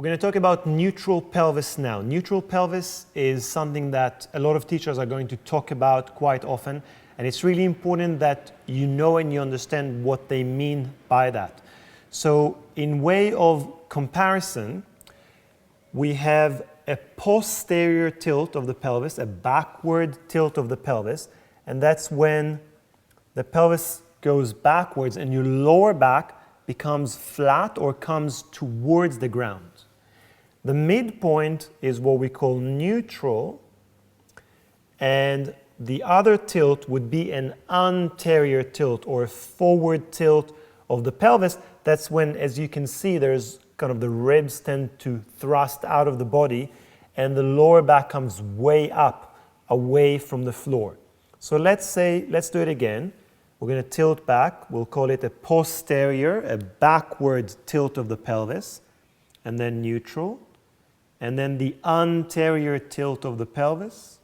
We're going to talk about neutral pelvis now. Neutral pelvis is something that a lot of teachers are going to talk about quite often, and it's really important that you know and you understand what they mean by that. So in way of comparison, we have a posterior tilt of the pelvis, a backward tilt of the pelvis, and that's when the pelvis goes backwards and your lower back becomes flat or comes towards the ground. The midpoint is what we call neutral, and the other tilt would be an anterior tilt or a forward tilt of the pelvis. That's when, as you can see, there's kind of the ribs tend to thrust out of the body and the lower back comes way up, away from the floor. So let's do it again. We're going to tilt back. We'll call it a posterior, a backward tilt of the pelvis, and then neutral. And then the anterior tilt of the pelvis,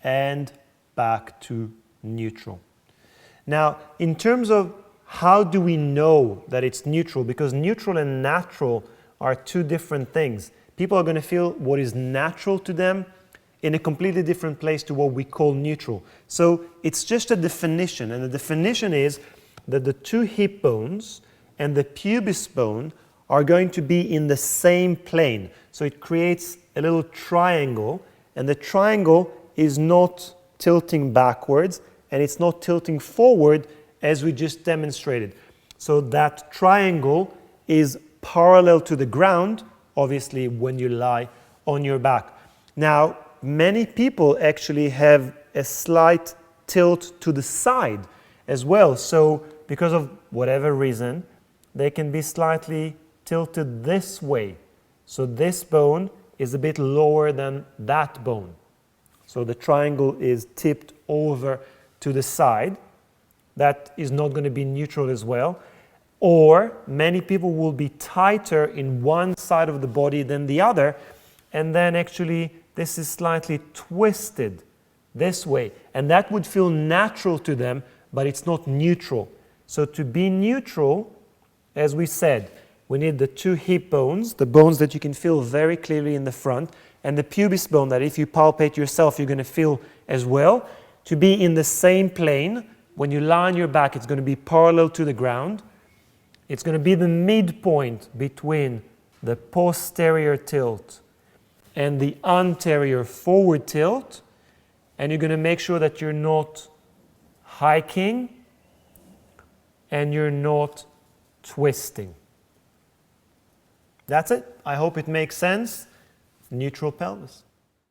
and back to neutral. Now, in terms of how do we know that it's neutral, because neutral and natural are two different things. People are going to feel what is natural to them in a completely different place to what we call neutral. So it's just a definition, and the definition is that the two hip bones and the pubis bone are going to be in the same plane. So it creates a little triangle, and the triangle is not tilting backwards and it's not tilting forward as we just demonstrated. So that triangle is parallel to the ground, obviously, when you lie on your back. Now, many people actually have a slight tilt to the side as well. So because of whatever reason, they can be slightly tilted this way. So this bone is a bit lower than that bone. So the triangle is tipped over to the side. That is not going to be neutral as well. Or many people will be tighter in one side of the body than the other, and then actually this is slightly twisted this way. And that would feel natural to them, but it's not neutral. So to be neutral, as we said, we need the two hip bones, the bones that you can feel very clearly in the front, and the pubis bone that if you palpate yourself, you're going to feel as well, to be in the same plane. When you lie on your back, it's going to be parallel to the ground. It's going to be the midpoint between the posterior tilt and the anterior forward tilt, and you're going to make sure that you're not hiking and you're not twisting. That's it. I hope it makes sense. Neutral pelvis.